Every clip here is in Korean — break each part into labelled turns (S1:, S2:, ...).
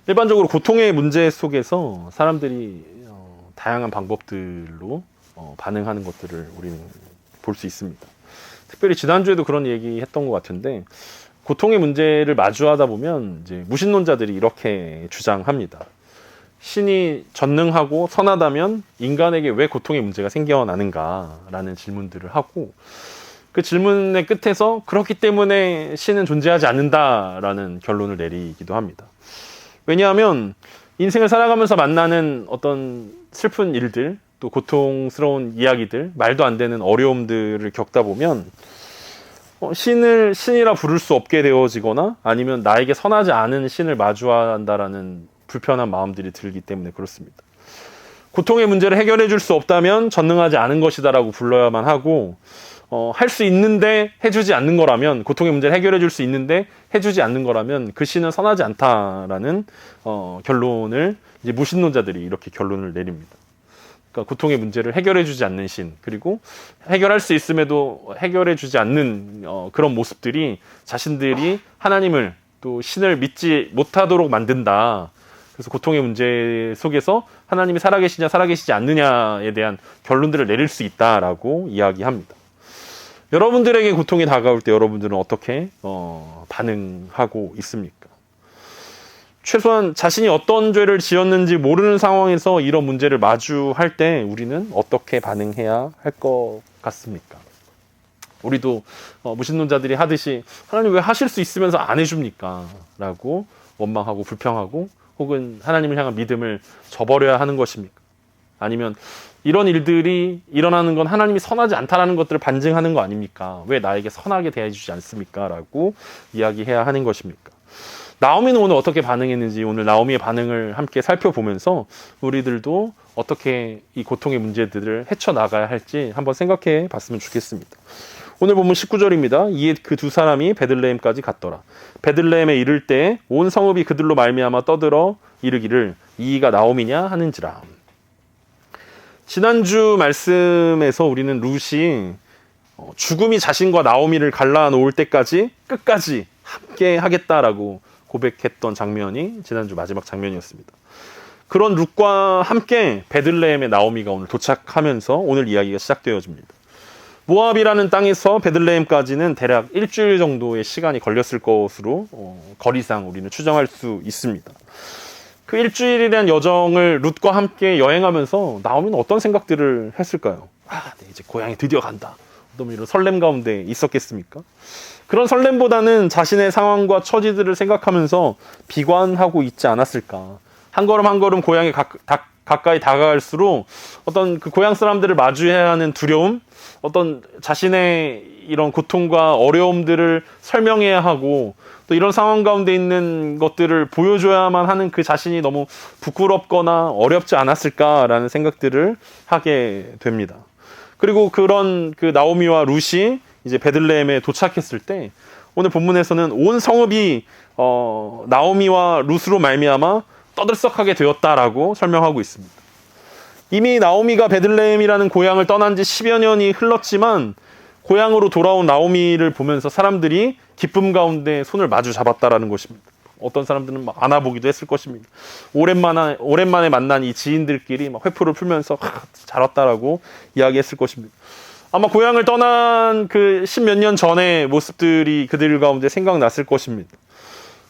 S1: 일반적으로 고통의 문제 속에서 사람들이 다양한 방법들로 반응하는 것들을 우리는 볼 수 있습니다. 특별히 지난주에도 그런 얘기 했던 것 같은데, 고통의 문제를 마주하다 보면 이제 무신론자들이 이렇게 주장합니다. 신이 전능하고 선하다면 인간에게 왜 고통의 문제가 생겨나는가라는 질문들을 하고, 그 질문의 끝에서 그렇기 때문에 신은 존재하지 않는다라는 결론을 내리기도 합니다. 왜냐하면 인생을 살아가면서 만나는 어떤 슬픈 일들, 또 고통스러운 이야기들, 말도 안 되는 어려움들을 겪다 보면 신을 신이라 부를 수 없게 되어지거나 아니면 나에게 선하지 않은 신을 마주한다라는 불편한 마음들이 들기 때문에 그렇습니다. 고통의 문제를 해결해 줄 수 없다면 전능하지 않은 것이다라고 불러야만 하고, 할 수 있는데 해주지 않는 거라면, 고통의 문제를 해결해 줄 수 있는데 해주지 않는 거라면 그 신은 선하지 않다라는 결론을 이제 무신론자들이 이렇게 결론을 내립니다. 그러니까 고통의 문제를 해결해 주지 않는 신, 그리고 해결할 수 있음에도 해결해 주지 않는 그런 모습들이 자신들이 하나님을 또 신을 믿지 못하도록 만든다. 그래서 고통의 문제 속에서 하나님이 살아계시냐 살아계시지 않느냐에 대한 결론들을 내릴 수 있다라고 이야기합니다. 여러분들에게 고통이 다가올 때 여러분들은 어떻게 반응하고 있습니까? 최소한 자신이 어떤 죄를 지었는지 모르는 상황에서 이런 문제를 마주할 때 우리는 어떻게 반응해야 할 것 같습니까? 우리도 무신론자들이 하듯이 하나님 왜 하실 수 있으면서 안 해줍니까? 라고 원망하고 불평하고, 혹은 하나님을 향한 믿음을 저버려야 하는 것입니까? 아니면 이런 일들이 일어나는 건 하나님이 선하지 않다라는 것들을 반증하는 거 아닙니까? 왜 나에게 선하게 대해주지 않습니까? 라고 이야기해야 하는 것입니까? 나오미는 오늘 어떻게 반응했는지, 오늘 나오미의 반응을 함께 살펴보면서 우리들도 어떻게 이 고통의 문제들을 헤쳐나가야 할지 한번 생각해 봤으면 좋겠습니다. 오늘 본문 19절입니다. 이에 그 두 사람이 베들레헴까지 갔더라. 베들레헴에 이를 때 온 성읍이 그들로 말미암아 떠들어 이르기를 이가 나오미냐 하는지라. 지난주 말씀에서 우리는 룻이 죽음이 자신과 나오미를 갈라놓을 때까지 끝까지 함께 하겠다라고 고백했던 장면이 지난주 마지막 장면이었습니다. 그런 룻과 함께 베들레헴의 나오미가 오늘 도착하면서 오늘 이야기가 시작되어집니다. 모압이라는 땅에서 베들레헴까지는 대략 일주일 정도의 시간이 걸렸을 것으로 거리상 우리는 추정할 수 있습니다. 그 일주일이라는 여정을 룻과 함께 여행하면서 나오미는 어떤 생각들을 했을까요? 네, 이제 고향에 드디어 간다. 어떤 이런 설렘 가운데 있었겠습니까? 그런 설렘보다는 자신의 상황과 처지들을 생각하면서 비관하고 있지 않았을까. 한 걸음 한 걸음 고향에 가까이 다가갈수록 어떤 그 고향 사람들을 마주해야 하는 두려움, 어떤 자신의 이런 고통과 어려움들을 설명해야 하고, 또 이런 상황 가운데 있는 것들을 보여줘야만 하는 그 자신이 너무 부끄럽거나 어렵지 않았을까라는 생각들을 하게 됩니다. 그리고 그런 그 나오미와 룻이 이제 베들레헴에 도착했을 때 오늘 본문에서는 온 성읍이 나오미와 룻으로 말미암아 떠들썩하게 되었다라고 설명하고 있습니다. 이미 나오미가 베들레헴이라는 고향을 떠난 지 10여 년이 흘렀지만 고향으로 돌아온 나오미를 보면서 사람들이 기쁨 가운데 손을 마주 잡았다라는 것입니다. 어떤 사람들은 막 안아보기도 했을 것입니다. 오랜만에 만난 이 지인들끼리 막 회포를 풀면서 잘 왔다라고 이야기했을 것입니다. 아마 고향을 떠난 그 10몇 년 전의 모습들이 그들 가운데 생각났을 것입니다.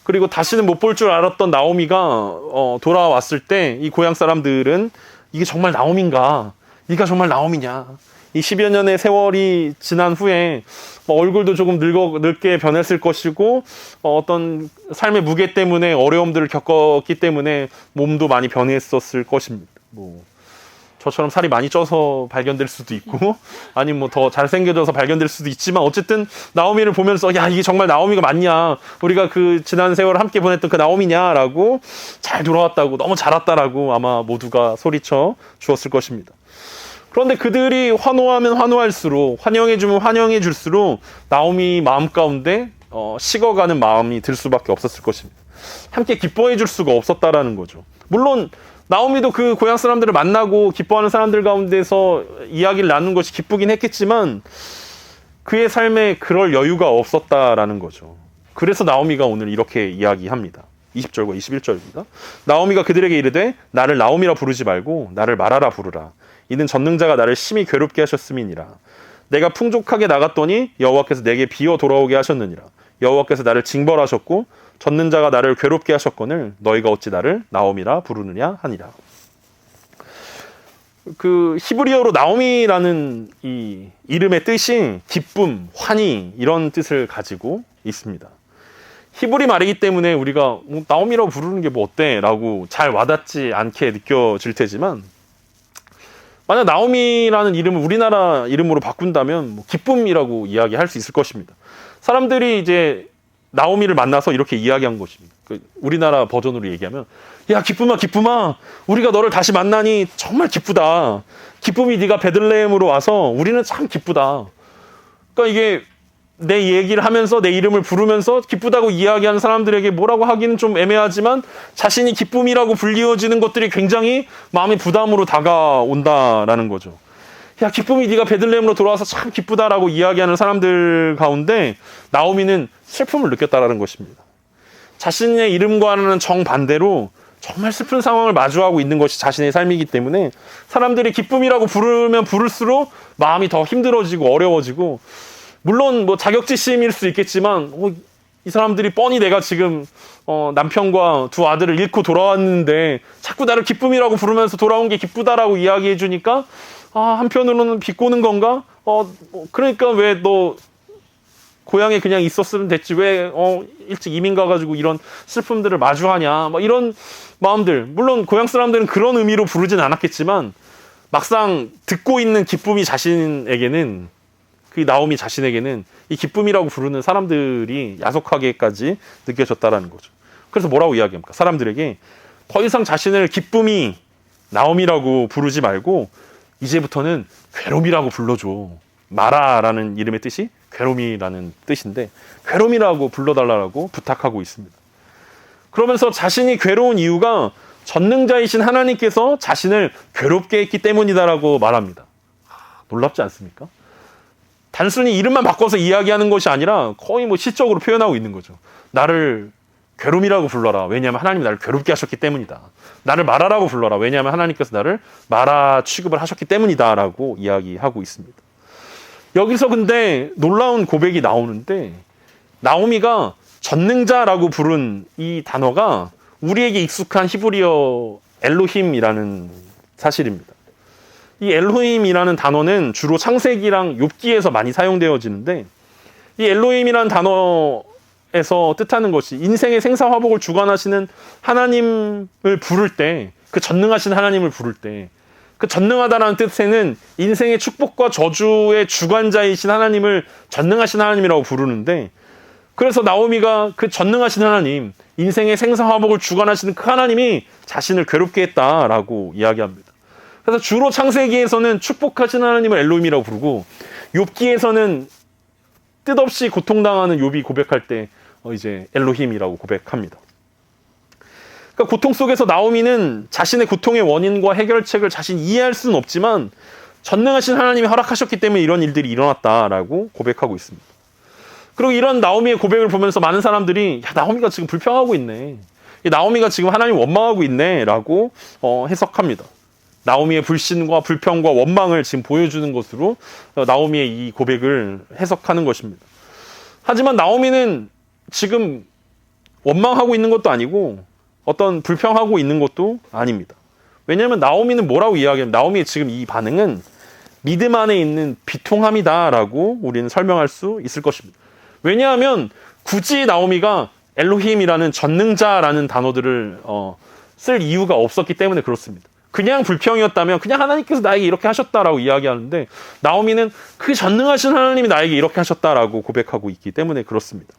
S1: 그리고 다시는 못 볼 줄 알았던 나오미가 돌아왔을 때 이 고향 사람들은 이게 정말 나오미인가? 네가 정말 나오미냐? 이 10여 년의 세월이 지난 후에 얼굴도 조금 늙게 변했을 것이고 어떤 삶의 무게 때문에 어려움들을 겪었기 때문에 몸도 많이 변했었을 것입니다. 저처럼 살이 많이 쪄서 발견될 수도 있고 아니면 더 잘생겨져서 발견될 수도 있지만 어쨌든 나오미를 보면서 야, 이게 정말 나오미가 맞냐, 우리가 그 지난 세월을 함께 보냈던 그 나오미냐라고, 잘 돌아왔다고, 너무 잘 왔다라고 아마 모두가 소리쳐 주었을 것입니다. 그런데 그들이 환호하면 환호할수록, 환영해주면 환영해줄수록 나오미 마음 가운데 식어가는 마음이 들 수밖에 없었을 것입니다. 함께 기뻐해줄 수가 없었다라는 거죠. 물론 나오미도 그 고향 사람들을 만나고 기뻐하는 사람들 가운데서 이야기를 나누는 것이 기쁘긴 했겠지만 그의 삶에 그럴 여유가 없었다라는 거죠. 그래서 나오미가 오늘 이렇게 이야기합니다. 20절과 21절입니다. 나오미가 그들에게 이르되 나를 나오미라 부르지 말고 나를 마라라 부르라. 이는 전능자가 나를 심히 괴롭게 하셨음이니라. 내가 풍족하게 나갔더니 여호와께서 내게 비어 돌아오게 하셨느니라. 여호와께서 나를 징벌하셨고 전능자가 나를 괴롭게 하셨거늘 너희가 어찌 나를 나오미라 부르느냐 하니라. 그 히브리어로 나오미라는 이 이름의 뜻이 기쁨, 환희 이런 뜻을 가지고 있습니다. 히브리 말이기 때문에 우리가 나오미라고 부르는 게 뭐 어때? 라고 잘 와닿지 않게 느껴질 테지만 만약 나오미라는 이름을 우리나라 이름으로 바꾼다면 뭐 기쁨이라고 이야기할 수 있을 것입니다. 사람들이 이제 나오미를 만나서 이렇게 이야기한 것입니다. 그 우리나라 버전으로 얘기하면 야 기쁨아 기쁨아 우리가 너를 다시 만나니 정말 기쁘다. 기쁨이 네가 베들레헴으로 와서 우리는 참 기쁘다. 그러니까 이게 내 얘기를 하면서 내 이름을 부르면서 기쁘다고 이야기하는 사람들에게 뭐라고 하기는 좀 애매하지만 자신이 기쁨이라고 불리워지는 것들이 굉장히 마음의 부담으로 다가온다라는 거죠. 야 기쁨이 네가 베들레헴으로 돌아와서 참 기쁘다라고 이야기하는 사람들 가운데 나오미는 슬픔을 느꼈다라는 것입니다. 자신의 이름과는 정반대로 정말 슬픈 상황을 마주하고 있는 것이 자신의 삶이기 때문에 사람들이 기쁨이라고 부르면 부를수록 마음이 더 힘들어지고 어려워지고 물론 뭐 자격지심일 수 있겠지만 이 사람들이 뻔히 내가 지금 남편과 두 아들을 잃고 돌아왔는데 자꾸 나를 기쁨이라고 부르면서 돌아온 게 기쁘다라고 이야기해 주니까 한편으로는 비꼬는 건가? 그러니까 왜 너 고향에 그냥 있었으면 됐지 왜 일찍 이민 가가지고 이런 슬픔들을 마주하냐 막 이런 마음들. 물론 고향 사람들은 그런 의미로 부르진 않았겠지만 막상 듣고 있는 기쁨이 자신에게는 그 나오미 자신에게는 이 기쁨이라고 부르는 사람들이 야속하게까지 느껴졌다라는 거죠. 그래서 뭐라고 이야기합니까? 사람들에게 더 이상 자신을 기쁨이 나오미라고 부르지 말고 이제부터는 괴롬이라고 불러줘. 마라라는 이름의 뜻이 괴롬이라는 뜻인데 괴롬이라고 불러달라고 부탁하고 있습니다. 그러면서 자신이 괴로운 이유가 전능자이신 하나님께서 자신을 괴롭게 했기 때문이다라고 말합니다. 놀랍지 않습니까? 단순히 이름만 바꿔서 이야기하는 것이 아니라 거의 뭐 시적으로 표현하고 있는 거죠. 나를 괴롬이라고 불러라. 왜냐하면 하나님이 나를 괴롭게 하셨기 때문이다. 나를 마라라고 불러라. 왜냐하면 하나님께서 나를 마라 취급을 하셨기 때문이다. 라고 이야기하고 있습니다. 여기서 근데 놀라운 고백이 나오는데 나오미가 전능자라고 부른 이 단어가 우리에게 익숙한 히브리어 엘로힘이라는 사실입니다. 이 엘로힘이라는 단어는 주로 창세기랑 욥기에서 많이 사용되어지는데 이 엘로힘이라는 단어에서 뜻하는 것이 인생의 생사화복을 주관하시는 하나님을 부를 때 그 전능하신 하나님을 부를 때 그 전능하다라는 뜻에는 인생의 축복과 저주의 주관자이신 하나님을 전능하신 하나님이라고 부르는데 그래서 나오미가 그 전능하신 하나님, 인생의 생사화복을 주관하시는 그 하나님이 자신을 괴롭게 했다라고 이야기합니다. 그래서 주로 창세기에서는 축복하신 하나님을 엘로힘이라고 부르고 욥기에서는 뜻없이 고통당하는 욥이 고백할 때 이제 엘로힘이라고 고백합니다. 그러니까 고통 속에서 나오미는 자신의 고통의 원인과 해결책을 자신이 이해할 수는 없지만 전능하신 하나님이 허락하셨기 때문에 이런 일들이 일어났다라고 고백하고 있습니다. 그리고 이런 나오미의 고백을 보면서 많은 사람들이 야 나오미가 지금 불평하고 있네. 나오미가 지금 하나님 원망하고 있네 라고 해석합니다. 나오미의 불신과 불평과 원망을 지금 보여주는 것으로 나오미의 이 고백을 해석하는 것입니다. 하지만 나오미는 지금 원망하고 있는 것도 아니고 어떤 불평하고 있는 것도 아닙니다. 왜냐하면 나오미는 뭐라고 이야기하면 나오미의 지금 이 반응은 믿음 안에 있는 비통함이다라고 우리는 설명할 수 있을 것입니다. 왜냐하면 굳이 나오미가 엘로힘이라는 전능자라는 단어들을 쓸 이유가 없었기 때문에 그렇습니다. 그냥 불평이었다면 그냥 하나님께서 나에게 이렇게 하셨다라고 이야기하는데 나오미는 그 전능하신 하나님이 나에게 이렇게 하셨다라고 고백하고 있기 때문에 그렇습니다.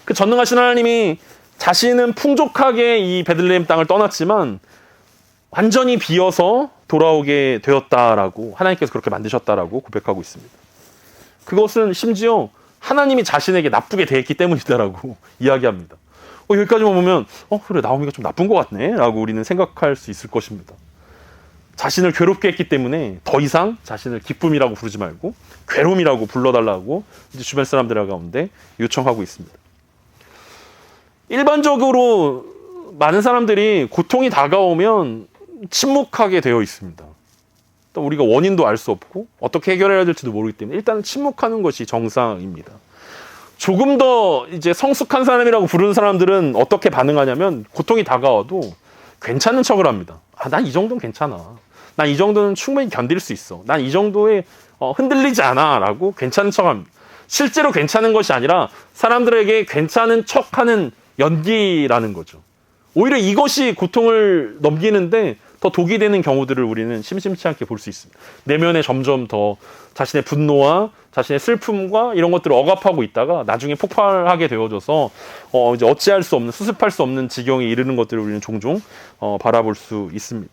S1: 그 전능하신 하나님이 자신은 풍족하게 이 베들레헴 땅을 떠났지만 완전히 비어서 돌아오게 되었다라고 하나님께서 그렇게 만드셨다라고 고백하고 있습니다. 그것은 심지어 하나님이 자신에게 나쁘게 대했기 때문이다라고 이야기합니다. 여기까지만 보면 그래 나오미가 좀 나쁜 것 같네 라고 우리는 생각할 수 있을 것입니다. 자신을 괴롭게 했기 때문에 더 이상 자신을 기쁨이라고 부르지 말고 괴롬이라고 불러달라고 이제 주변 사람들 가운데 요청하고 있습니다. 일반적으로 많은 사람들이 고통이 다가오면 침묵하게 되어 있습니다. 또 우리가 원인도 알 수 없고 어떻게 해결해야 될지도 모르기 때문에 일단은 침묵하는 것이 정상입니다. 조금 더 이제 성숙한 사람이라고 부르는 사람들은 어떻게 반응하냐면 고통이 다가와도 괜찮은 척을 합니다. 난 이 정도는 괜찮아. 난 이 정도는 충분히 견딜 수 있어. 난 이 정도에 흔들리지 않아. 라고 괜찮은 척합니다. 실제로 괜찮은 것이 아니라 사람들에게 괜찮은 척하는 연기라는 거죠. 오히려 이것이 고통을 넘기는데 더 독이 되는 경우들을 우리는 심심치 않게 볼 수 있습니다. 내면에 점점 더 자신의 분노와 자신의 슬픔과 이런 것들을 억압하고 있다가 나중에 폭발하게 되어져서 이제 어찌할 수 없는, 수습할 수 없는 지경에 이르는 것들을 우리는 종종 바라볼 수 있습니다.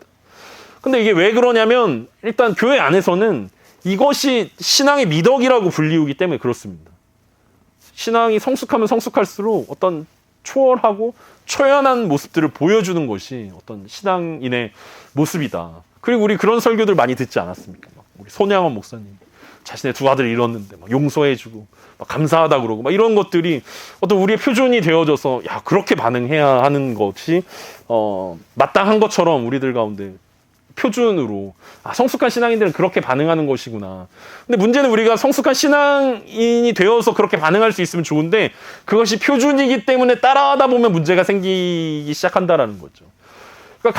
S1: 근데 이게 왜 그러냐면 일단 교회 안에서는 이것이 신앙의 미덕이라고 불리우기 때문에 그렇습니다. 신앙이 성숙하면 성숙할수록 어떤 초월하고 초연한 모습들을 보여주는 것이 어떤 신앙인의 모습이다. 그리고 우리 그런 설교들 많이 듣지 않았습니까? 우리 손양원 목사님 자신의 두 아들을 잃었는데 막 용서해주고 막 감사하다 그러고 막 이런 것들이 어떤 우리의 표준이 되어져서 야 그렇게 반응해야 하는 것이 마땅한 것처럼 우리들 가운데 표준으로 성숙한 신앙인들은 그렇게 반응하는 것이구나. 근데 문제는 우리가 성숙한 신앙인이 되어서 그렇게 반응할 수 있으면 좋은데 그것이 표준이기 때문에 따라하다 보면 문제가 생기기 시작한다라는 거죠. 그러니까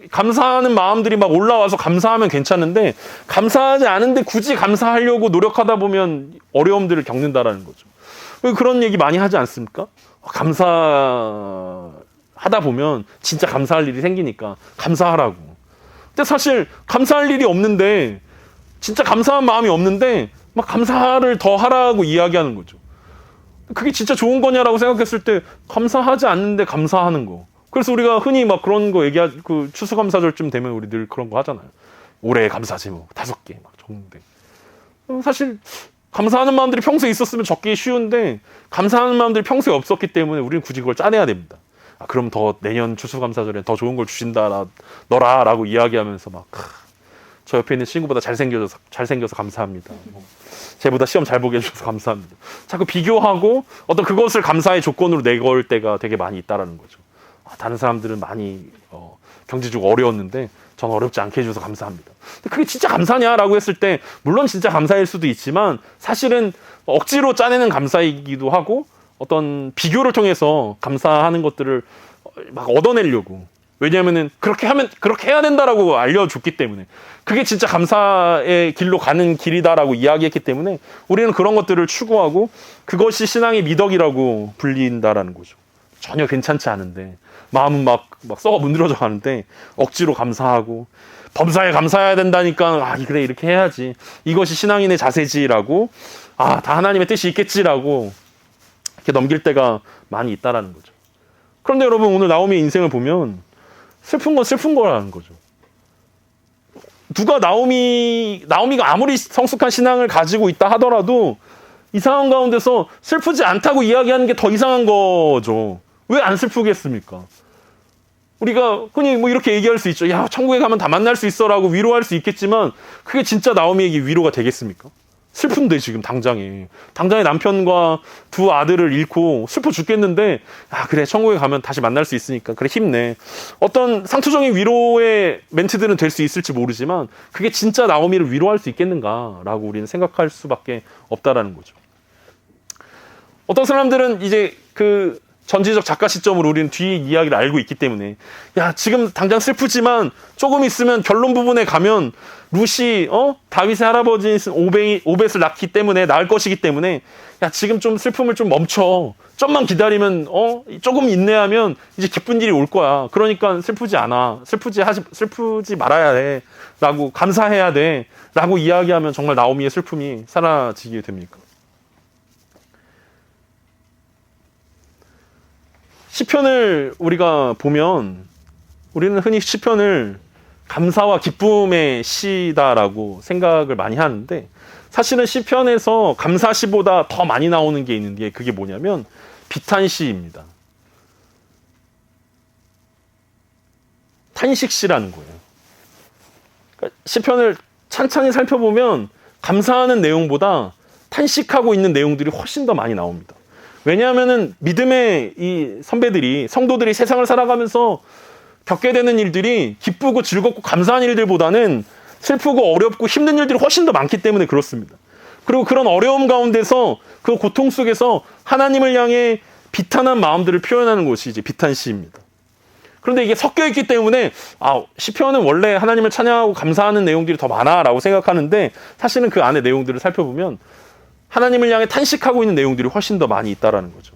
S1: 감사하는 마음들이 막 올라와서 감사하면 괜찮은데 감사하지 않은데 굳이 감사하려고 노력하다 보면 어려움들을 겪는다라는 거죠. 그런 얘기 많이 하지 않습니까? 하다 보면 진짜 감사할 일이 생기니까 감사하라고. 근데 사실 감사할 일이 없는데 진짜 감사한 마음이 없는데 막 감사를 더 하라고 이야기하는 거죠. 그게 진짜 좋은 거냐라고 생각했을 때 감사하지 않는데 감사하는 거. 그래서 우리가 흔히 막 그런 거 그 추수감사절쯤 되면 우리 늘 그런 거 하잖아요. 올해 감사 제목 5개 막 적는데 사실 감사하는 마음들이 평소에 있었으면 적기 쉬운데 감사하는 마음들이 평소에 없었기 때문에 우리는 굳이 그걸 짜내야 됩니다. 그럼 더 내년 추수감사절에 더 좋은 걸 주신다 너라라고 이야기하면서 막 저 옆에 있는 친구보다 잘생겨서 감사합니다. 쟤보다 시험 잘 보게 해주셔서 감사합니다. 자꾸 비교하고 어떤 그것을 감사의 조건으로 내걸 때가 되게 많이 있다라는 거죠. 다른 사람들은 많이 경제적으로 어려웠는데 전 어렵지 않게 해줘서 감사합니다. 근데 그게 진짜 감사냐라고 했을 때 물론 진짜 감사일 수도 있지만 사실은 억지로 짜내는 감사이기도 하고 어떤 비교를 통해서 감사하는 것들을 막 얻어내려고. 왜냐하면은 그렇게 해야 된다라고 알려줬기 때문에 그게 진짜 감사의 길로 가는 길이다라고 이야기했기 때문에 우리는 그런 것들을 추구하고 그것이 신앙의 미덕이라고 불린다라는 거죠. 전혀 괜찮지 않은데 마음은 막 썩어 문드러져 가는데 억지로 감사하고 범사에 감사해야 된다니까 그래 이렇게 해야지 이것이 신앙인의 자세지라고 다 하나님의 뜻이 있겠지라고 이렇게 넘길 때가 많이 있다라는 거죠. 그런데 여러분 오늘 나오미의 인생을 보면 슬픈 건 슬픈 거라는 거죠. 누가 나오미가 아무리 성숙한 신앙을 가지고 있다 하더라도 이 상황 가운데서 슬프지 않다고 이야기하는 게 더 이상한 거죠. 왜 안 슬프겠습니까? 우리가 흔히 뭐 이렇게 얘기할 수 있죠. 야, 천국에 가면 다 만날 수 있어라고 위로할 수 있겠지만 그게 진짜 나오미에게 위로가 되겠습니까? 슬픈데 지금 당장에 남편과 두 아들을 잃고 슬퍼 죽겠는데 그래 천국에 가면 다시 만날 수 있으니까 그래 힘내. 어떤 상투적인 위로의 멘트들은 될 수 있을지 모르지만 그게 진짜 나오미를 위로할 수 있겠는가라고 우리는 생각할 수밖에 없다라는 거죠. 어떤 사람들은 이제 그 전지적 작가 시점으로 우리는 뒤 이야기를 알고 있기 때문에 지금 당장 슬프지만 조금 있으면 결론 부분에 가면 룻이 다윗의 할아버지 오벳을 낳기 때문에 낳을 것이기 때문에 지금 좀 슬픔을 좀 멈춰. 좀만 기다리면 조금 인내하면 이제 기쁜 일이 올 거야. 그러니까 슬프지 말아야 돼. 라고 감사해야 돼. 라고 이야기하면 정말 나오미의 슬픔이 사라지게 됩니까? 시편을 우리가 보면 우리는 흔히 시편을 감사와 기쁨의 시다라고 생각을 많이 하는데 사실은 시편에서 감사시보다 더 많이 나오는 게 있는데 그게 뭐냐면 비탄시입니다. 탄식시라는 거예요. 그러니까 시편을 찬찬히 살펴보면 감사하는 내용보다 탄식하고 있는 내용들이 훨씬 더 많이 나옵니다. 왜냐하면은 믿음의 이 선배들이, 성도들이 세상을 살아가면서 겪게 되는 일들이 기쁘고 즐겁고 감사한 일들보다는 슬프고 어렵고 힘든 일들이 훨씬 더 많기 때문에 그렇습니다. 그리고 그런 어려움 가운데서, 그 고통 속에서 하나님을 향해 비탄한 마음들을 표현하는 것이 이제 비탄시입니다. 그런데 이게 섞여 있기 때문에 시편은 원래 하나님을 찬양하고 감사하는 내용들이 더 많아라고 생각하는데, 사실은 그 안에 내용들을 살펴보면 하나님을 향해 탄식하고 있는 내용들이 훨씬 더 많이 있다라는 거죠.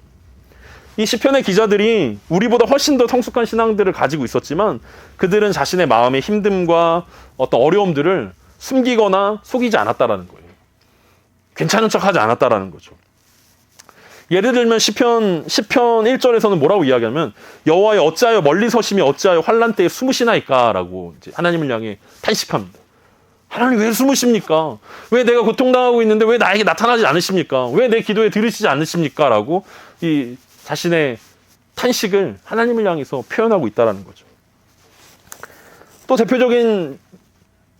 S1: 이 시편의 기자들이 우리보다 훨씬 더 성숙한 신앙들을 가지고 있었지만, 그들은 자신의 마음의 힘듦과 어떤 어려움들을 숨기거나 속이지 않았다라는 거예요. 괜찮은 척하지 않았다라는 거죠. 예를 들면 시편 1절에서는 뭐라고 이야기하면, 여호와여 어찌하여 멀리 서시며 어찌하여 환난 때에 숨으시나이까라고 이제 하나님을 향해 탄식합니다. 하나님 왜 숨으십니까? 왜 내가 고통당하고 있는데 왜 나에게 나타나지 않으십니까? 왜 내 기도에 들으시지 않으십니까? 라고 이 자신의 탄식을 하나님을 향해서 표현하고 있다는 거죠. 또 대표적인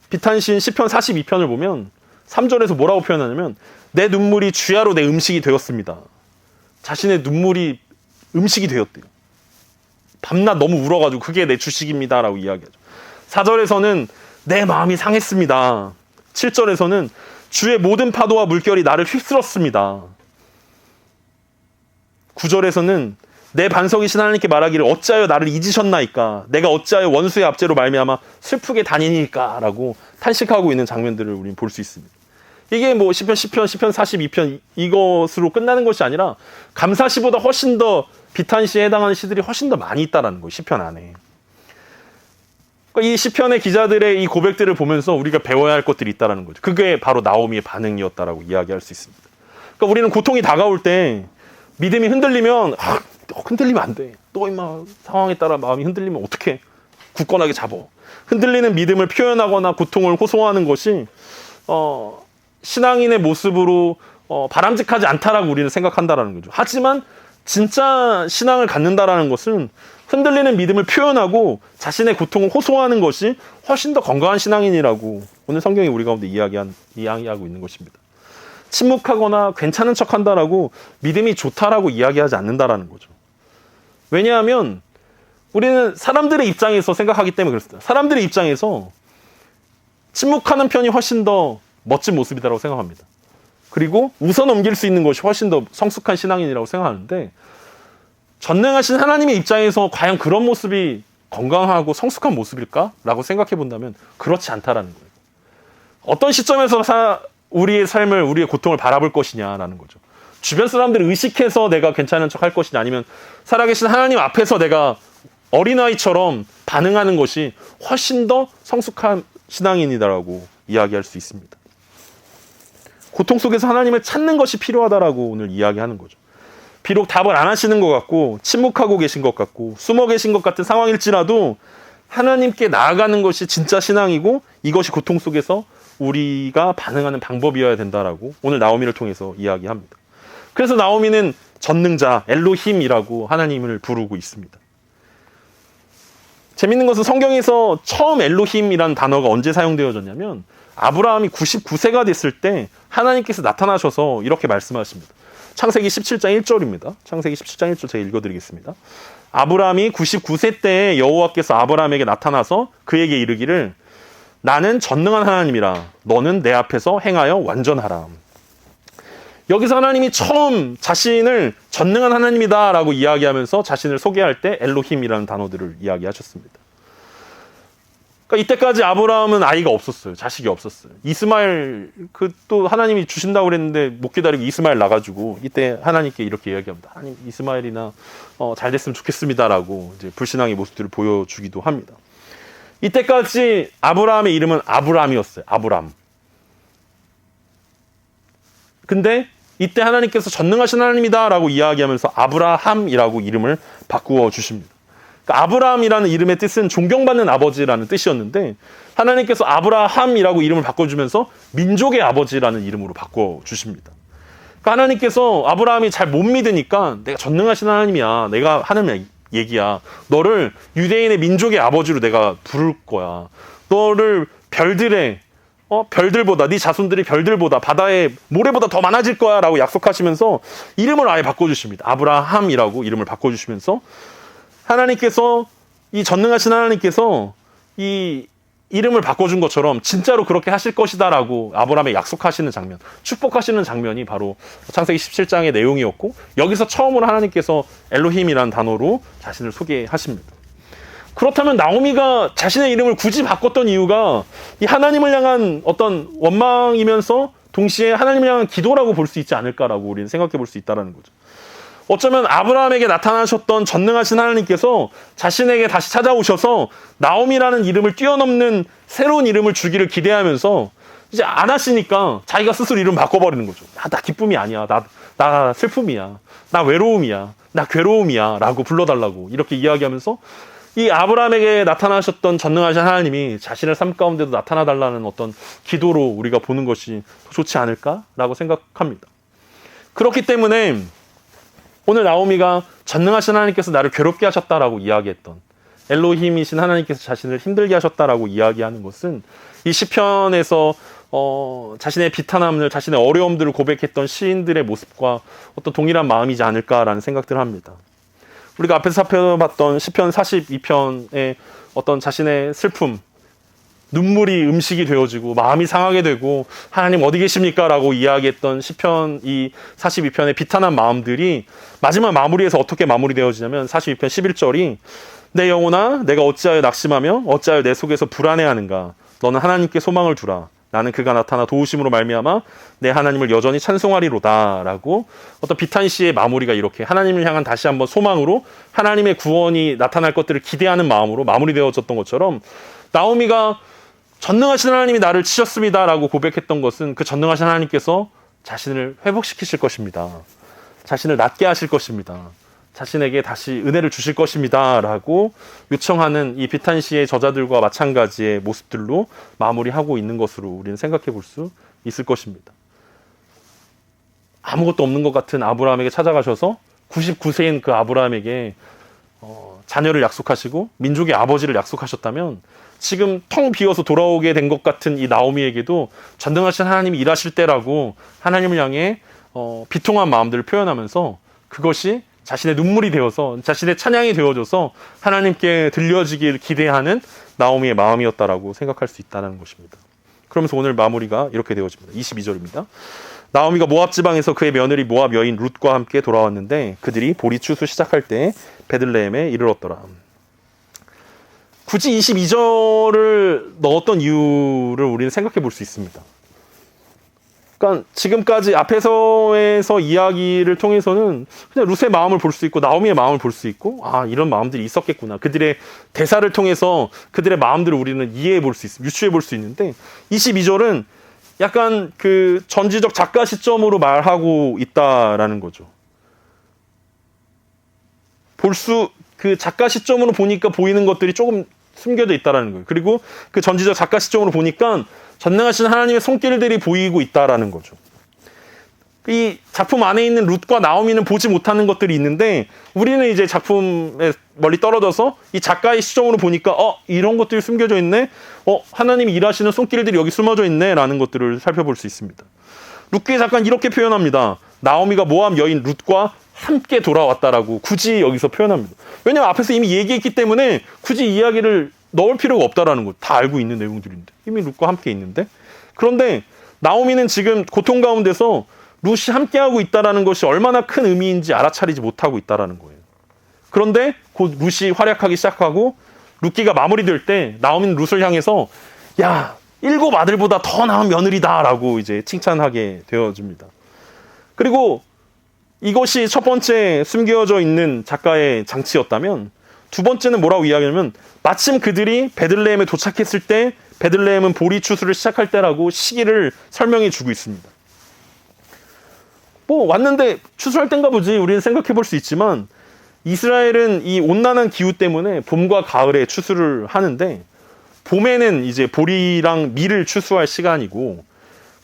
S1: 비탄시인 시편 42편을 보면 3절에서 뭐라고 표현하냐면, 내 눈물이 주야로 내 음식이 되었습니다. 자신의 눈물이 음식이 되었대요. 밤낮 너무 울어가지고 그게 내 주식입니다 라고 이야기하죠. 4절에서는 내 마음이 상했습니다. 7절에서는 주의 모든 파도와 물결이 나를 휩쓸었습니다. 9절에서는 내 반석이신 하나님께 말하기를 어찌하여 나를 잊으셨나이까, 내가 어찌하여 원수의 압제로 말미암아 슬프게 다니니까 라고 탄식하고 있는 장면들을 우리는 볼 수 있습니다. 이게 뭐 시편 42편 이것으로 끝나는 것이 아니라 감사시보다 훨씬 더 비탄시에 해당하는 시들이 훨씬 더 많이 있다는 거예요. 시편 안에. 그러니까 이 시편의 기자들의 이 고백들을 보면서 우리가 배워야 할 것들이 있다는 거죠. 그게 바로 나오미의 반응이었다라고 이야기할 수 있습니다. 그러니까 우리는 고통이 다가올 때 믿음이 흔들리면 흔들리면 안 돼. 또 임마 상황에 따라 마음이 흔들리면 어떻게 굳건하게 잡어. 흔들리는 믿음을 표현하거나 고통을 호소하는 것이 신앙인의 모습으로 바람직하지 않다라고 우리는 생각한다라는 거죠. 하지만 진짜 신앙을 갖는다라는 것은 흔들리는 믿음을 표현하고 자신의 고통을 호소하는 것이 훨씬 더 건강한 신앙인이라고 오늘 성경이 우리 가운데 이야기하고 있는 것입니다. 침묵하거나 괜찮은 척한다라고 믿음이 좋다라고 이야기하지 않는다라는 거죠. 왜냐하면 우리는 사람들의 입장에서 생각하기 때문에 그렇습니다. 사람들의 입장에서 침묵하는 편이 훨씬 더 멋진 모습이다라고 생각합니다. 그리고 웃어 넘길 수 있는 것이 훨씬 더 성숙한 신앙인이라고 생각하는데, 전능하신 하나님의 입장에서 과연 그런 모습이 건강하고 성숙한 모습일까라고 생각해 본다면 그렇지 않다라는 거예요. 어떤 시점에서 우리의 삶을, 우리의 고통을 바라볼 것이냐라는 거죠. 주변 사람들을 의식해서 내가 괜찮은 척 할 것이냐, 아니면 살아계신 하나님 앞에서 내가 어린아이처럼 반응하는 것이 훨씬 더 성숙한 신앙인이다라고 이야기할 수 있습니다. 고통 속에서 하나님을 찾는 것이 필요하다라고 오늘 이야기하는 거죠. 비록 답을 안 하시는 것 같고 침묵하고 계신 것 같고 숨어 계신 것 같은 상황일지라도 하나님께 나아가는 것이 진짜 신앙이고, 이것이 고통 속에서 우리가 반응하는 방법이어야 된다라고 오늘 나오미를 통해서 이야기합니다. 그래서 나오미는 전능자 엘로힘이라고 하나님을 부르고 있습니다. 재밌는 것은 성경에서 처음 엘로힘이라는 단어가 언제 사용되어졌냐면, 아브라함이 99세가 됐을 때 하나님께서 나타나셔서 이렇게 말씀하십니다. 창세기 17장 1절입니다. 창세기 17장 1절 제가 읽어드리겠습니다. 아브라함이 99세 때에 여호와께서 아브라함에게 나타나서 그에게 이르기를, 나는 전능한 하나님이라 너는 내 앞에서 행하여 완전하라. 여기서 하나님이 처음 자신을 전능한 하나님이다 라고 이야기하면서 자신을 소개할 때 엘로힘이라는 단어들을 이야기하셨습니다. 그러니까 이때까지 아브라함은 아이가 없었어요. 자식이 없었어요. 이스마엘 또 하나님이 주신다고 그랬는데 못 기다리고 이스마엘 나가지고 이때 하나님께 이렇게 이야기합니다. 하나님 이스마엘이나 잘 됐으면 좋겠습니다라고 이제 불신앙의 모습들을 보여주기도 합니다. 이때까지 아브라함의 이름은 아브람이었어요. 아브람. 근데 이때 하나님께서 전능하신 하나님이다라고 이야기하면서 아브라함이라고 이름을 바꾸어 주십니다. 그러니까 아브라함이라는 이름의 뜻은 존경받는 아버지라는 뜻이었는데, 하나님께서 아브라함이라고 이름을 바꿔주면서 민족의 아버지라는 이름으로 바꿔주십니다. 그러니까 하나님께서 아브라함이 잘 못 믿으니까, 내가 전능하신 하나님이야, 내가 하는 얘기야, 너를 유대인의 민족의 아버지로 내가 부를 거야, 너를 별들의 별들보다, 네 자손들이 별들보다, 바다의 모래보다 더 많아질 거야 라고 약속하시면서 이름을 아예 바꿔주십니다. 아브라함이라고 이름을 바꿔주시면서 하나님께서, 이 전능하신 하나님께서 이 이름을 바꿔준 것처럼 진짜로 그렇게 하실 것이다 라고 아브라함에 약속하시는 장면, 축복하시는 장면이 바로 창세기 17장의 내용이었고, 여기서 처음으로 하나님께서 엘로힘이라는 단어로 자신을 소개하십니다. 그렇다면 나오미가 자신의 이름을 굳이 바꿨던 이유가 이 하나님을 향한 어떤 원망이면서 동시에 하나님을 향한 기도라고 볼 수 있지 않을까라고 우리는 생각해 볼 수 있다는 거죠. 어쩌면 아브라함에게 나타나셨던 전능하신 하나님께서 자신에게 다시 찾아오셔서 나오미라는 이름을 뛰어넘는 새로운 이름을 주기를 기대하면서 이제 안 하시니까 자기가 스스로 이름 바꿔버리는 거죠. 나 기쁨이 아니야. 나 슬픔이야. 나 외로움이야. 나 괴로움이야. 라고 불러달라고 이렇게 이야기하면서 이 아브라함에게 나타나셨던 전능하신 하나님이 자신의 삶 가운데도 나타나달라는 어떤 기도로 우리가 보는 것이 좋지 않을까라고 생각합니다. 그렇기 때문에 오늘 나오미가 전능하신 하나님께서 나를 괴롭게 하셨다라고 이야기했던, 엘로힘이신 하나님께서 자신을 힘들게 하셨다라고 이야기하는 것은 이 시편에서 자신의 비탄함을, 자신의 어려움들을 고백했던 시인들의 모습과 어떤 동일한 마음이지 않을까라는 생각들을 합니다. 우리가 앞에서 살펴봤던 시편 42편의 어떤 자신의 슬픔, 눈물이 음식이 되어지고 마음이 상하게 되고 하나님 어디 계십니까? 라고 이야기했던 시편 이 42편의 비탄한 마음들이 마지막 마무리에서 어떻게 마무리되어지냐면 42편 11절이 내 영혼아 내가 어찌하여 낙심하며 어찌하여 내 속에서 불안해하는가? 너는 하나님께 소망을 두라. 나는 그가 나타나 도우심으로 말미암아 내 하나님을 여전히 찬송하리로다. 라고 어떤 비탄시의 마무리가 이렇게 하나님을 향한 다시 한번 소망으로 하나님의 구원이 나타날 것들을 기대하는 마음으로 마무리되어졌던 것처럼 나오미가 전능하신 하나님이 나를 치셨습니다 라고 고백했던 것은 그 전능하신 하나님께서 자신을 회복시키실 것입니다. 자신을 낫게 하실 것입니다. 자신에게 다시 은혜를 주실 것입니다 라고 요청하는 이 비탄시의 저자들과 마찬가지의 모습들로 마무리하고 있는 것으로 우리는 생각해 볼 수 있을 것입니다. 아무것도 없는 것 같은 아브라함에게 찾아가셔서 99세인 그 아브라함에게 자녀를 약속하시고 민족의 아버지를 약속하셨다면 지금 텅 비어서 돌아오게 된 것 같은 이 나오미에게도 전능하신 하나님이 일하실 때라고 하나님을 향해 비통한 마음들을 표현하면서 그것이 자신의 눈물이 되어서 자신의 찬양이 되어져서 하나님께 들려지길 기대하는 나오미의 마음이었다라고 생각할 수 있다는 것입니다. 그러면서 오늘 마무리가 이렇게 되어집니다. 22절입니다. 나오미가 모압 지방에서 그의 며느리 모압 여인 룻과 함께 돌아왔는데 그들이 보리 추수 시작할 때 베들레헴에 이르렀더라. 굳이 22절을 넣었던 이유를 우리는 생각해 볼 수 있습니다. 그러니까 지금까지 앞에서에서 이야기를 통해서는 그냥 룻의 마음을 볼 수 있고 나오미의 마음을 볼 수 있고 이런 마음들이 있었겠구나. 그들의 대사를 통해서 그들의 마음들을 우리는 이해해 볼 수 있습니다. 유추해 볼 수 있는데 22절은 약간 그 전지적 작가 시점으로 말하고 있다라는 거죠. 그 작가 시점으로 보니까 보이는 것들이 조금 숨겨져 있다라는 거예요. 그리고 그 전지적 작가 시점으로 보니까 전능하신 하나님의 손길들이 보이고 있다라는 거죠. 이 작품 안에 있는 룻과 나오미는 보지 못하는 것들이 있는데 우리는 이제 작품에 멀리 떨어져서 이 작가의 시점으로 보니까 이런 것들이 숨겨져 있네. 하나님이 일하시는 손길들이 여기 숨어져 있네 라는 것들을 살펴볼 수 있습니다. 룻기의 작가는 이렇게 표현합니다. 나오미가 모압 여인 룻과 함께 돌아왔다라고 굳이 여기서 표현합니다. 왜냐하면 앞에서 이미 얘기했기 때문에 굳이 이야기를 넣을 필요가 없다라는 거 다 알고 있는 내용들인데 이미 룻과 함께 있는데 그런데 나오미는 지금 고통 가운데서 룻이 함께하고 있다라는 것이 얼마나 큰 의미인지 알아차리지 못하고 있다라는 거예요. 그런데 곧 룻이 활약하기 시작하고 룻기가 마무리될 때 나오미는 룻을 향해서 야 7 아들보다 더 나은 며느리다라고 이제 칭찬하게 되어집니다. 그리고 이것이 첫 번째 숨겨져 있는 작가의 장치였다면 두 번째는 뭐라고 이야기하냐면 마침 그들이 베들레헴에 도착했을 때 베들레헴은 보리 추수를 시작할 때라고 시기를 설명해 주고 있습니다. 왔는데 추수할 땐가 보지 우리는 생각해 볼 수 있지만 이스라엘은 이 온난한 기후 때문에 봄과 가을에 추수를 하는데 봄에는 이제 보리랑 밀을 추수할 시간이고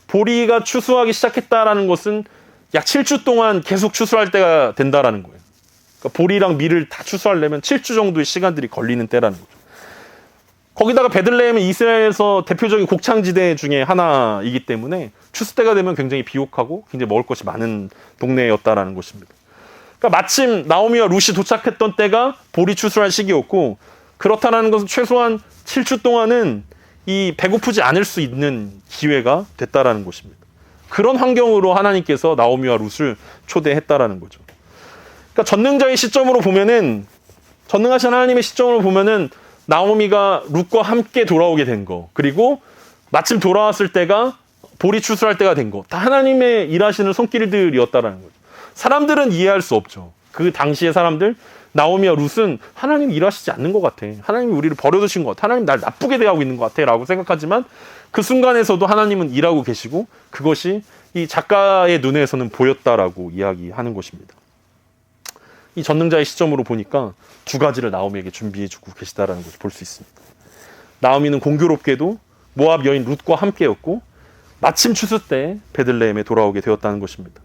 S1: 보리가 추수하기 시작했다라는 것은 약 7주 동안 계속 추수할 때가 된다라는 거예요. 그러니까 보리랑 밀을 다 추수하려면 7주 정도의 시간들이 걸리는 때라는 거죠. 거기다가 베들레헴은 이스라엘에서 대표적인 곡창지대 중에 하나이기 때문에 추수 때가 되면 굉장히 비옥하고 굉장히 먹을 것이 많은 동네였다라는 것입니다. 그러니까 마침 나오미와 룻이 도착했던 때가 보리 추수할 시기였고, 그렇다는 것은 최소한 7주 동안은 이 배고프지 않을 수 있는 기회가 됐다라는 것입니다. 그런 환경으로 하나님께서 나오미와 룻을 초대했다라는 거죠. 그러니까 전능자의 시점으로 보면은, 전능하신 하나님의 시점으로 보면은 나오미가 룻과 함께 돌아오게 된 거, 그리고 마침 돌아왔을 때가 보리 추수할 때가 된 거, 다 하나님의 일하시는 손길들이었다라는 거죠. 사람들은 이해할 수 없죠. 그 당시의 사람들, 나오미와 룻은 하나님이 일하시지 않는 것 같아. 하나님이 우리를 버려두신 것 같아. 하나님 날 나쁘게 대하고 있는 것 같아. 라고 생각하지만 그 순간에서도 하나님은 일하고 계시고 그것이 이 작가의 눈에서는 보였다라고 이야기하는 것입니다. 이 전능자의 시점으로 보니까 두 가지를 나오미에게 준비해주고 계시다라는 것을 볼 수 있습니다. 나오미는 공교롭게도 모압 여인 룻과 함께였고 마침 추수 때 베들레헴에 돌아오게 되었다는 것입니다.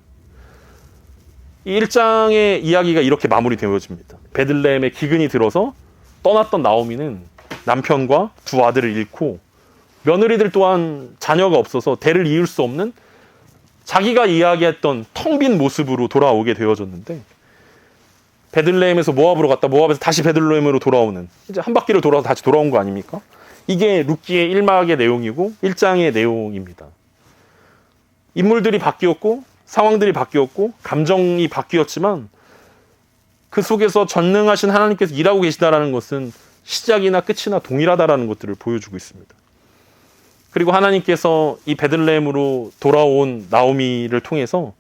S1: 이 1장의 이야기가 이렇게 마무리되어집니다. 베들레헴에 기근이 들어서 떠났던 나오미는 남편과 두 아들을 잃고 며느리들 또한 자녀가 없어서 대를 이을 수 없는 자기가 이야기했던 텅 빈 모습으로 돌아오게 되어졌는데, 베들레헴에서 모압으로 갔다 모압에서 다시 베들레헴으로 돌아오는, 이제 한 바퀴를 돌아서 다시 돌아온 거 아닙니까? 이게 룻기의 1막의 내용이고 1장의 내용입니다. 인물들이 바뀌었고 상황들이 바뀌었고 감정이 바뀌었지만 그 속에서 전능하신 하나님께서 일하고 계시다라는 것은 시작이나 끝이나 동일하다라는 것들을 보여주고 있습니다. 그리고 하나님께서 이 베들레헴으로 돌아온 나오미를 통해서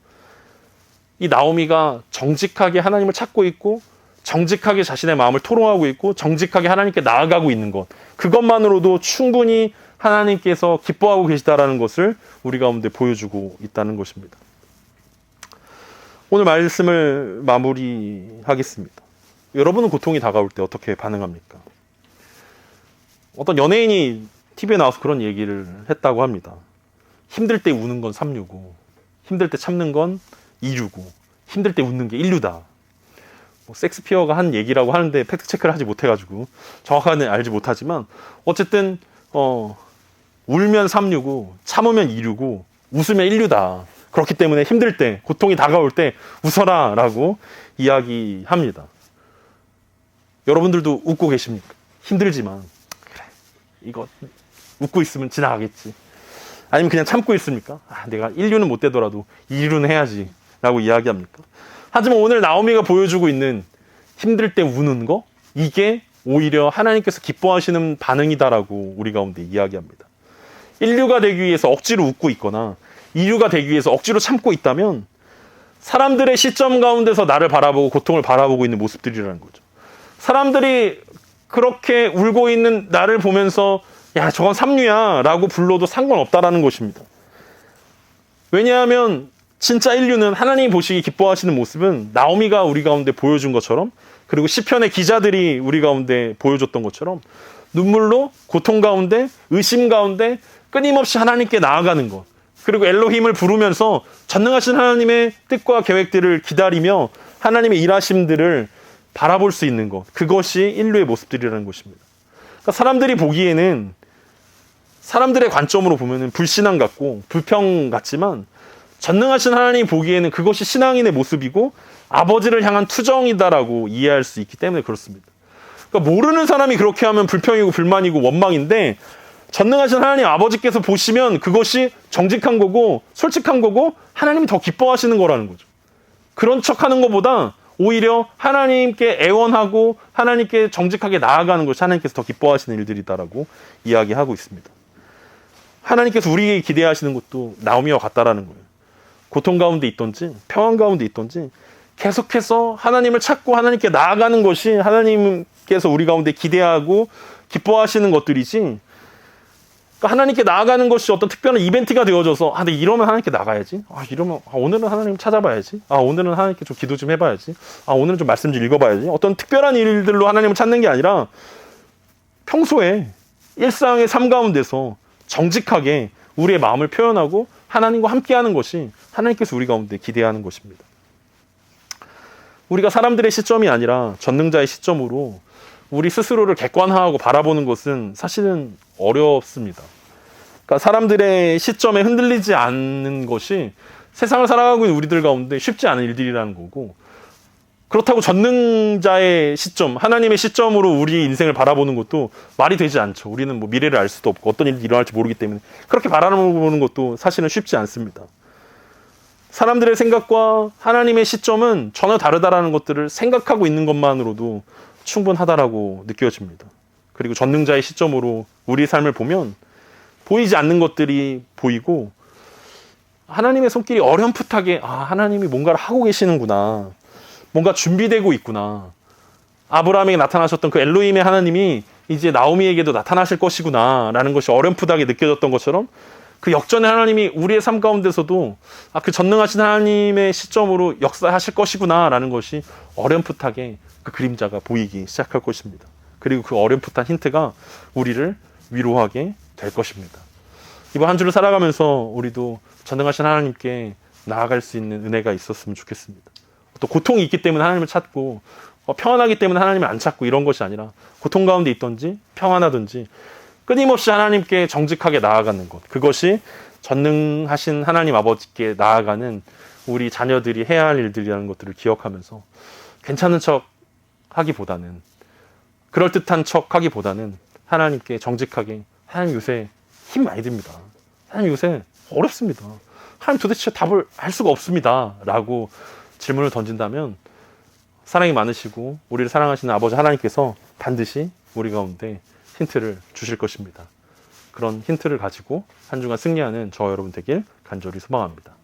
S1: 이 나오미가 정직하게 하나님을 찾고 있고 정직하게 자신의 마음을 토로하고 있고 정직하게 하나님께 나아가고 있는 것, 그것만으로도 충분히 하나님께서 기뻐하고 계시다라는 것을 우리 가운데 보여주고 있다는 것입니다. 오늘 말씀을 마무리하겠습니다. 여러분은 고통이 다가올 때 어떻게 반응합니까? 어떤 연예인이 TV에 나와서 그런 얘기를 했다고 합니다. 힘들 때 우는 건 3류고 힘들 때 참는 건 2류고 힘들 때 웃는 게 1류다. 뭐 섹스피어가 한 얘기라고 하는데 팩트체크를 하지 못해가지고 정확하게 알지 못하지만 어쨌든 울면 3류고 참으면 2류고 웃으면 1류다. 그렇기 때문에 힘들 때, 고통이 다가올 때 웃어라 라고 이야기합니다. 여러분들도 웃고 계십니까? 힘들지만 그래, 이거 웃고 있으면 지나가겠지. 아니면 그냥 참고 있습니까? 내가 1류는 못 되더라도 2류는 해야지 라고 이야기합니까? 하지만 오늘 나오미가 보여주고 있는 힘들 때 우는 거, 이게 오히려 하나님께서 기뻐하시는 반응이다라고 우리 가운데 이야기합니다. 1류가 되기 위해서 억지로 웃고 있거나 2류가 되기 위해서 억지로 참고 있다면 사람들의 시점 가운데서 나를 바라보고 고통을 바라보고 있는 모습들이라는 거죠. 사람들이 그렇게 울고 있는 나를 보면서 야, 저건 3류야 라고 불러도 상관없다라는 것입니다. 왜냐하면 진짜 1류는 하나님이 보시기 기뻐하시는 모습은 나오미가 우리 가운데 보여준 것처럼, 그리고 시편의 기자들이 우리 가운데 보여줬던 것처럼 눈물로 고통 가운데, 의심 가운데 끊임없이 하나님께 나아가는 것, 그리고 엘로힘을 부르면서 전능하신 하나님의 뜻과 계획들을 기다리며 하나님의 일하심들을 바라볼 수 있는 것, 그것이 인류의 모습들이라는 것입니다. 그러니까 사람들이 보기에는, 사람들의 관점으로 보면 불신앙 같고 불평 같지만 전능하신 하나님이 보기에는 그것이 신앙인의 모습이고 아버지를 향한 투정이다라고 이해할 수 있기 때문에 그렇습니다. 그러니까 모르는 사람이 그렇게 하면 불평이고 불만이고 원망인데, 전능하신 하나님 아버지께서 보시면 그것이 정직한 거고 솔직한 거고 하나님이 더 기뻐하시는 거라는 거죠. 그런 척하는 것보다 오히려 하나님께 애원하고 하나님께 정직하게 나아가는 것이 하나님께서 더 기뻐하시는 일들이다라고 이야기하고 있습니다. 하나님께서 우리에게 기대하시는 것도 나오미와 같다라는 거예요. 고통 가운데 있던지 평안 가운데 있던지 계속해서 하나님을 찾고 하나님께 나아가는 것이 하나님께서 우리 가운데 기대하고 기뻐하시는 것들이지, 하나님께 나아가는 것이 어떤 특별한 이벤트가 되어져서 근데 이러면 하나님께 나가야지, 이러면 오늘은 하나님 찾아봐야지, 오늘은 하나님께 좀 기도 좀 해봐야지, 오늘은 좀 말씀 좀 읽어봐야지, 어떤 특별한 일들로 하나님을 찾는 게 아니라 평소에 일상의 삶 가운데서 정직하게 우리의 마음을 표현하고 하나님과 함께하는 것이 하나님께서 우리 가운데 기대하는 것입니다. 우리가 사람들의 시점이 아니라 전능자의 시점으로 우리 스스로를 객관화하고 바라보는 것은 사실은 어렵습니다. 그러니까 사람들의 시점에 흔들리지 않는 것이 세상을 살아가고 있는 우리들 가운데 쉽지 않은 일들이라는 거고, 그렇다고 전능자의 시점, 하나님의 시점으로 우리 인생을 바라보는 것도 말이 되지 않죠. 우리는 뭐 미래를 알 수도 없고 어떤 일이 일어날지 모르기 때문에 그렇게 바라보는 것도 사실은 쉽지 않습니다. 사람들의 생각과 하나님의 시점은 전혀 다르다라는 것들을 생각하고 있는 것만으로도 충분하다라고 느껴집니다. 그리고 전능자의 시점으로 우리의 삶을 보면 보이지 않는 것들이 보이고, 하나님의 손길이 어렴풋하게 하나님이 뭔가를 하고 계시는구나, 뭔가 준비되고 있구나, 아브라함에게 나타나셨던 그 엘로힘의 하나님이 이제 나오미에게도 나타나실 것이구나 라는 것이 어렴풋하게 느껴졌던 것처럼, 그 역전의 하나님이 우리의 삶 가운데서도 그 전능하신 하나님의 시점으로 역사하실 것이구나 라는 것이 어렴풋하게 그 그림자가 보이기 시작할 것입니다. 그리고 그 어렴풋한 힌트가 우리를 위로하게 될 것입니다. 이번 한 주를 살아가면서 우리도 전능하신 하나님께 나아갈 수 있는 은혜가 있었으면 좋겠습니다. 또 고통이 있기 때문에 하나님을 찾고, 평안하기 때문에 하나님을 안 찾고 이런 것이 아니라, 고통 가운데 있든지 평안하든지 끊임없이 하나님께 정직하게 나아가는 것, 그것이 전능하신 하나님 아버지께 나아가는 우리 자녀들이 해야 할 일들이라는 것들을 기억하면서 괜찮은 척 하기보다는, 그럴듯한 척 하기보다는 하나님께 정직하게, 하나님 요새 힘 많이 듭니다, 하나님 요새 어렵습니다, 하나님 도대체 답을 할 수가 없습니다 라고 질문을 던진다면, 사랑이 많으시고 우리를 사랑하시는 아버지 하나님께서 반드시 우리 가운데 힌트를 주실 것입니다. 그런 힌트를 가지고 한 주간 승리하는 저와 여러분 되길 간절히 소망합니다.